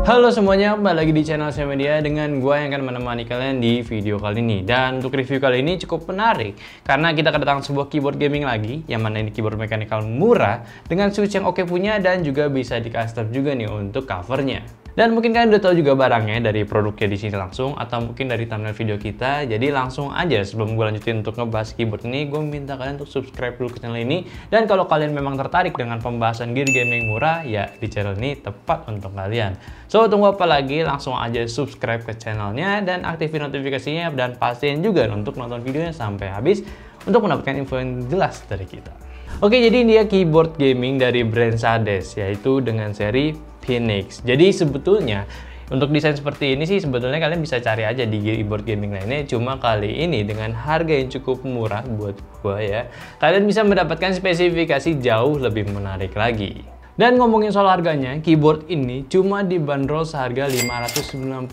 Halo semuanya, kembali lagi di channel Media dengan gue yang akan menemani kalian di video kali ini. Dan untuk review kali ini cukup menarik karena kita kedatangan sebuah keyboard gaming lagi, yang mana ini keyboard mechanical murah dengan switch yang oke punya dan juga bisa di custom juga nih untuk covernya. Dan mungkin kalian udah tahu juga barangnya dari produknya di sini langsung, atau mungkin dari thumbnail video kita. Jadi langsung aja sebelum gue lanjutin untuk ngebahas keyboard ini, gue minta kalian untuk subscribe dulu ke channel ini. Dan kalau kalian memang tertarik dengan pembahasan gear gaming murah, ya di channel ini tepat untuk kalian. So tunggu apa lagi, langsung aja subscribe ke channelnya dan aktifin notifikasinya, dan pastiin juga untuk nonton videonya sampai habis untuk mendapatkan info yang jelas dari kita. Oke, jadi ini dia keyboard gaming dari brand Sades, yaitu dengan seri Phoenix. Jadi sebetulnya untuk desain seperti ini sih sebetulnya kalian bisa cari aja di keyboard gaming lainnya. Cuma kali ini dengan harga yang cukup murah buat gua ya, kalian bisa mendapatkan spesifikasi jauh lebih menarik lagi. Dan ngomongin soal harganya, keyboard ini cuma dibanderol seharga 590.000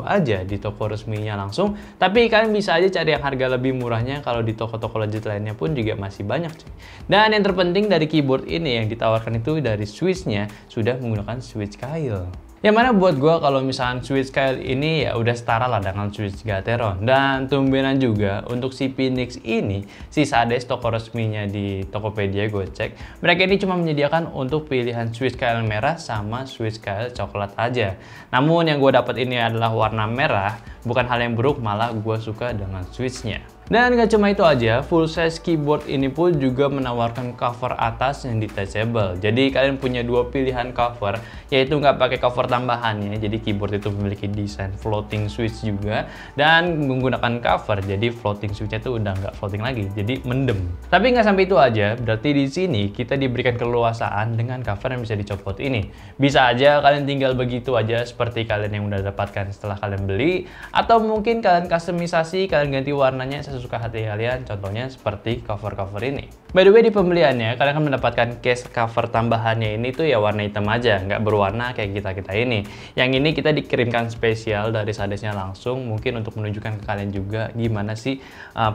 aja di toko resminya langsung. Tapi kalian bisa aja cari yang harga lebih murahnya kalau di toko-toko legit lainnya pun juga masih banyak cuy. Dan yang terpenting dari keyboard ini yang ditawarkan itu dari switchnya sudah menggunakan switch coil. Yang mana buat gue kalau misalkan switch coil ini ya udah setara lah dengan switch Gateron. Dan tumbenan juga untuk si Phoenix ini, si Sades toko resminya di Tokopedia gue cek, mereka ini cuma menyediakan untuk pilihan switch coil merah sama switch coil coklat aja. Namun yang gue dapat ini adalah warna merah, bukan hal yang buruk, malah gue suka dengan switchnya. Dan gak cuma itu aja, full size keyboard ini pun juga menawarkan cover atas yang detachable. Jadi kalian punya dua pilihan cover, yaitu nggak pakai cover tambahannya. Jadi keyboard itu memiliki desain floating switch juga, dan menggunakan cover, jadi floating switchnya tuh udah nggak floating lagi, jadi mendem. Tapi nggak sampai itu aja, berarti di sini kita diberikan keleluasaan dengan cover yang bisa dicopot ini. Bisa aja kalian tinggal begitu aja seperti kalian yang udah dapatkan setelah kalian beli, atau mungkin kalian customisasi, kalian ganti warnanya sesuka hati kalian, contohnya seperti cover-cover ini. By the way, di pembeliannya kalian akan mendapatkan case cover tambahannya ini tuh ya warna hitam aja, nggak berwarna kayak kita ini. Yang ini kita dikirimkan spesial dari Sadesnya langsung, mungkin untuk menunjukkan ke kalian juga gimana sih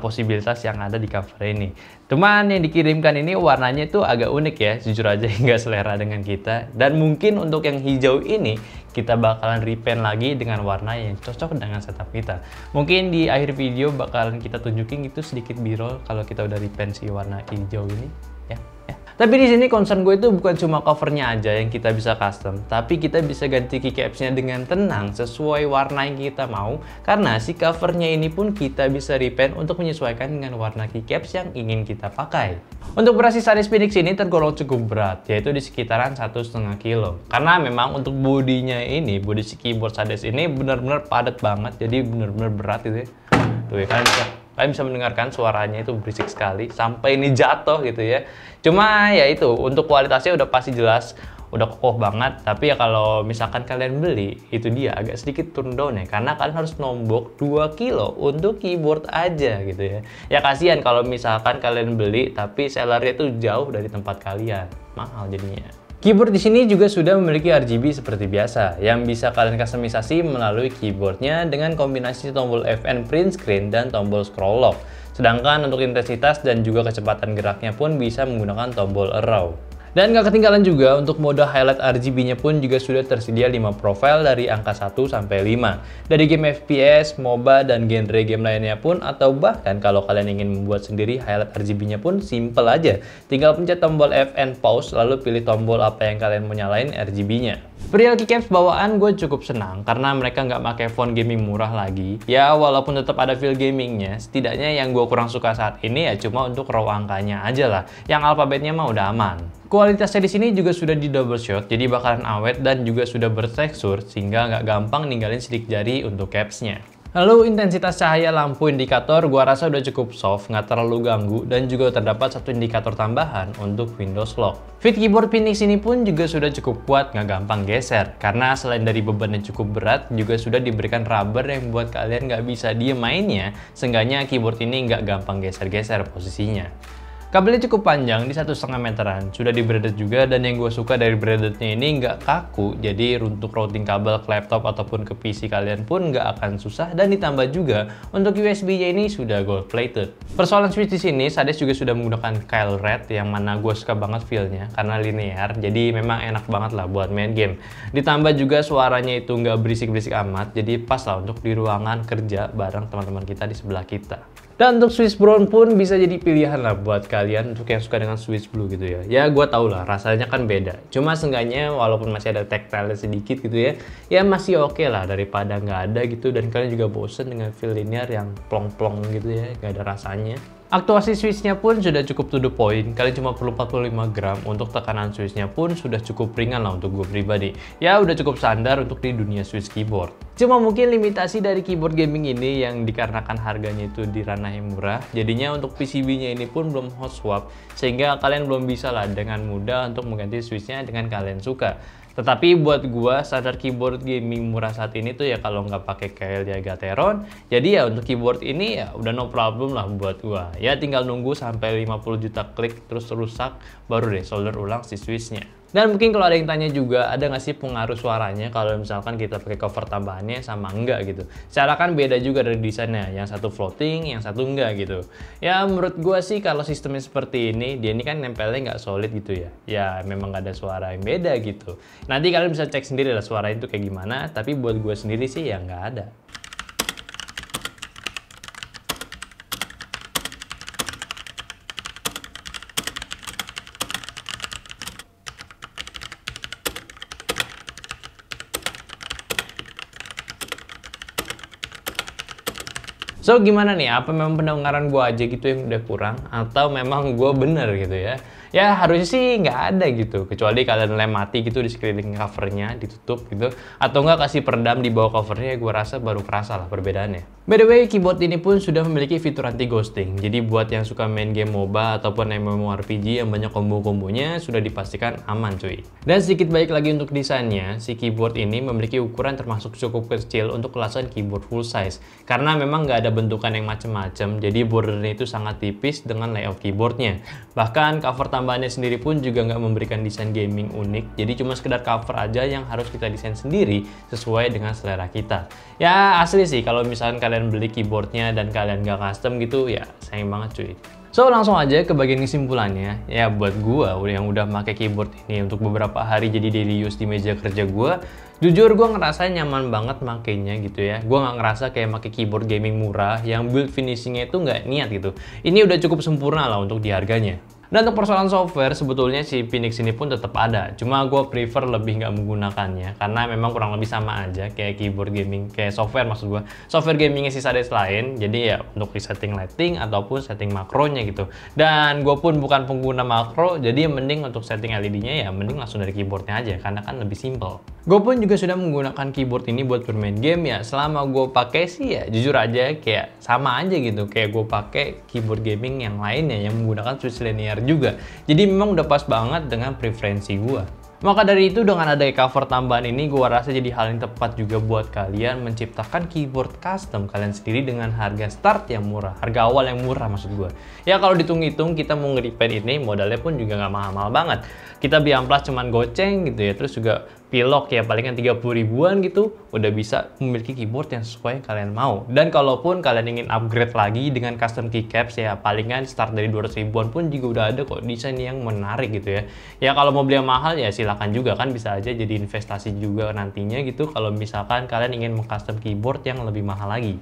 posibilitas yang ada di cover ini. Cuman yang dikirimkan ini warnanya tuh agak unik ya, jujur aja nggak selera dengan kita. Dan mungkin untuk yang hijau ini kita bakalan repaint lagi dengan warna yang cocok dengan setup kita. Mungkin di akhir video bakalan kita tunjukin itu sedikit b-roll kalau kita udah repaint si warna hijau ini ya. Tapi di sini concern gue itu bukan cuma covernya aja yang kita bisa custom, tapi kita bisa ganti keycapsnya dengan tenang sesuai warna yang kita mau, karena si covernya ini pun kita bisa repaint untuk menyesuaikan dengan warna keycaps yang ingin kita pakai. Untuk berat si Sades Phoenix ini tergolong cukup berat, yaitu di sekitaran 1,5 kilo. Karena memang untuk bodinya ini, bodi si keyboard Sades ini benar-benar padat banget, jadi benar-benar berat gitu ya. Tuh ya, kalian bisa mendengarkan suaranya itu berisik sekali sampai ini jatuh gitu ya. Cuma ya itu untuk kualitasnya udah pasti jelas, udah kokoh banget. Tapi ya kalau misalkan kalian beli, itu dia agak sedikit turun down ya, karena kalian harus nombok 2 kilo untuk keyboard aja gitu ya. Ya kasihan kalau misalkan kalian beli tapi sellernya itu jauh dari tempat kalian, mahal jadinya. Keyboard di sini juga sudah memiliki RGB seperti biasa, yang bisa kalian customisasi melalui keyboardnya dengan kombinasi tombol FN print screen dan tombol scroll lock. Sedangkan untuk intensitas dan juga kecepatan geraknya pun bisa menggunakan tombol arrow. Dan gak ketinggalan juga untuk mode highlight RGB-nya pun juga sudah tersedia 5 profil dari angka 1 sampai 5. Dari game FPS, MOBA, dan genre game lainnya pun, atau bahkan kalau kalian ingin membuat sendiri highlight RGB-nya pun simple aja. Tinggal pencet tombol FN pause lalu pilih tombol apa yang kalian mau nyalain RGB-nya. Perihal keycaps bawaan gue cukup senang karena mereka nggak pakai font gaming murah lagi. Ya walaupun tetap ada feel gamingnya, setidaknya yang gue kurang suka saat ini ya cuma untuk row angkanya aja lah. Yang alfabetnya mah udah aman. Kualitasnya di sini juga sudah di double shot, jadi bakalan awet dan juga sudah bertekstur sehingga nggak gampang ninggalin sidik jari untuk capsnya. Lalu intensitas cahaya lampu indikator gua rasa udah cukup soft, nggak terlalu ganggu, dan juga terdapat satu indikator tambahan untuk Windows Lock. Fit keyboard Phoenix ini pun juga sudah cukup kuat, nggak gampang geser, karena selain dari beban yang cukup berat, juga sudah diberikan rubber yang buat kalian nggak bisa diem mainnya, seenggaknya keyboard ini nggak gampang geser-geser posisinya. Kabelnya cukup panjang di 1,5 meteran, sudah di braided juga, dan yang gue suka dari braidednya ini nggak kaku, jadi untuk routing kabel ke laptop ataupun ke PC kalian pun nggak akan susah, dan ditambah juga untuk USB-nya ini sudah gold plated. Persoalan switch di sini, Sades juga sudah menggunakan Kailh Red yang mana gue suka banget feel-nya karena linear, jadi memang enak banget lah buat main game. Ditambah juga suaranya itu nggak berisik-berisik amat, jadi pas lah untuk di ruangan kerja bareng teman-teman kita di sebelah kita. Dan untuk Swiss Brown pun bisa jadi pilihan lah buat kalian untuk yang suka dengan Swiss Blue gitu ya. Ya gue tau lah rasanya kan beda. Cuma seenggaknya walaupun masih ada tactile sedikit gitu ya, ya masih oke lah daripada nggak ada gitu, dan kalian juga bosen dengan feel linear yang plong-plong gitu ya, nggak ada rasanya. Aktuasi switch-nya pun sudah cukup to the point, kalian cuma perlu 45 gram, untuk tekanan switch-nya pun sudah cukup ringan lah untuk gue pribadi. Ya udah cukup standar untuk di dunia Swiss keyboard. Cuma mungkin limitasi dari keyboard gaming ini yang dikarenakan harganya itu di ranah yang murah, jadinya untuk PCB-nya ini pun belum hot swap, sehingga kalian belum bisa lah dengan mudah untuk mengganti switch-nya dengan kalian suka. Tetapi buat gua standar keyboard gaming murah saat ini tuh ya kalau nggak pakai Kailh Yaga Theron, jadi ya untuk keyboard ini ya udah no problem lah buat gua. Ya tinggal nunggu sampai 50 juta klik terus rusak, baru deh solder ulang si switchnya. Dan mungkin kalau ada yang tanya juga, ada nggak sih pengaruh suaranya kalau misalkan kita pakai cover tambahannya sama enggak gitu. Secara kan beda juga dari desainnya, yang satu floating, yang satu enggak gitu. Ya menurut gue sih kalau sistemnya seperti ini, dia ini kan nempelnya nggak solid gitu ya. Ya memang nggak ada suara yang beda gitu. Nanti kalian bisa cek sendiri lah suara itu kayak gimana, tapi buat gue sendiri sih ya nggak ada. So gimana nih, apa memang pendengaran gue aja gitu yang udah kurang? Atau memang gue bener gitu ya? Ya harusnya sih nggak ada gitu, kecuali kalian lem mati gitu di sekeliling covernya, ditutup gitu. Atau nggak kasih peredam di bawah covernya, gue rasa baru kerasa lah perbedaannya. By the way, keyboard ini pun sudah memiliki fitur anti ghosting. Jadi buat yang suka main game MOBA ataupun MMORPG yang banyak combo-kombonya, sudah dipastikan aman cuy. Dan sedikit baik lagi untuk desainnya, si keyboard ini memiliki ukuran termasuk cukup kecil untuk kelasan keyboard full size. Karena memang nggak ada bentukan yang macem-macem, jadi bordernya itu sangat tipis dengan layout keyboardnya. Bahkan cover tambahannya sendiri pun juga nggak memberikan desain gaming unik, jadi cuma sekedar cover aja yang harus kita desain sendiri sesuai dengan selera kita. Ya asli sih kalau misalkan kalian beli keyboardnya dan kalian nggak custom gitu, ya sayang banget cuy. So langsung aja ke bagian kesimpulannya. Ya buat gua yang udah pakai keyboard ini untuk beberapa hari jadi daily use di meja kerja gua, jujur gue ngerasa nyaman banget makainya gitu ya. Gue nggak ngerasa kayak pakai keyboard gaming murah yang build finishingnya itu nggak niat gitu. Ini udah cukup sempurna lah untuk di harganya. Dan untuk persoalan software, sebetulnya si Phoenix ini pun tetap ada. Cuma gue prefer lebih nggak menggunakannya, karena memang kurang lebih sama aja kayak keyboard gaming, kayak software maksud gue. Software gamingnya si Sades lain, jadi ya untuk setting lighting ataupun setting makronya gitu. Dan gue pun bukan pengguna makro, jadi mending untuk setting LED-nya ya mending langsung dari keyboardnya aja, karena kan lebih simple. Gue pun juga sudah menggunakan keyboard ini buat bermain game ya. Selama gue pakai sih ya jujur aja kayak sama aja gitu, kayak gue pakai keyboard gaming yang lainnya yang menggunakan switch linear juga. Jadi memang udah pas banget dengan preferensi gua. Maka dari itu dengan ada cover tambahan ini, gua rasa jadi hal yang tepat juga buat kalian menciptakan keyboard custom kalian sendiri dengan harga start yang murah, harga awal yang murah maksud gua. Ya kalau dihitung-hitung kita mau nge-repaint ini modalnya pun juga nggak mahal-mahal banget. Kita beli amplas cuman goceng gitu ya, terus juga pilok ya palingan 30 ribuan gitu, udah bisa memiliki keyboard yang sesuai yang kalian mau. Dan kalaupun kalian ingin upgrade lagi dengan custom keycaps ya palingan start dari 200 ribuan pun juga udah ada kok desain yang menarik gitu ya. Ya kalau mau beli yang mahal ya silakan juga kan, bisa aja jadi investasi juga nantinya gitu kalau misalkan kalian ingin mengcustom keyboard yang lebih mahal lagi.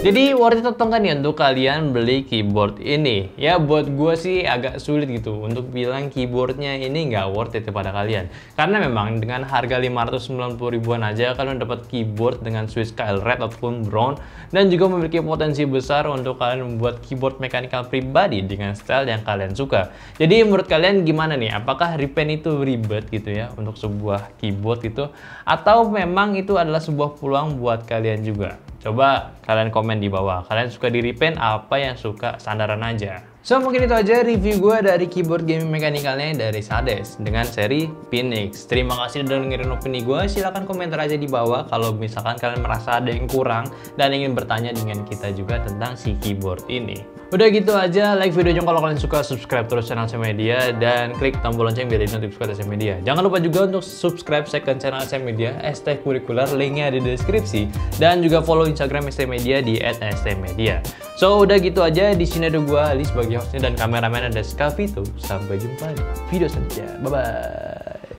Jadi worth it atau enggak nih untuk kalian beli keyboard ini? Ya buat gue sih agak sulit gitu untuk bilang keyboardnya ini nggak worth it kepada kalian. Karena memang dengan harga 590 ribuan aja kalian dapat keyboard dengan switch KL Red ataupun Brown, dan juga memiliki potensi besar untuk kalian membuat keyboard mechanical pribadi dengan style yang kalian suka. Jadi menurut kalian gimana nih? Apakah repaint itu ribet gitu ya untuk sebuah keyboard gitu? Atau memang itu adalah sebuah peluang buat kalian juga? Coba kalian komen di bawah, kalian suka di repaint apa yang suka standaran aja. So mungkin itu aja review gue dari keyboard gaming mechanical-nya dari Sades dengan seri Phoenix. Terima kasih udah dengerin opini gue, silahkan komentar aja di bawah kalau misalkan kalian merasa ada yang kurang dan ingin bertanya dengan kita juga tentang si keyboard ini. Udah gitu aja, like videonya kalau kalian suka, subscribe terus channel SMedia, dan klik tombol lonceng biar di notifikasi SMedia. Jangan lupa juga untuk subscribe second channel SMedia, ST Kurikuler, linknya ada di deskripsi, dan juga follow Instagram SMedia di @stmedia. So udah gitu aja, di sini ada gua Ali sebagai hostnya dan kameramen ada Skavito. Sampai jumpa di video selanjutnya. Bye bye.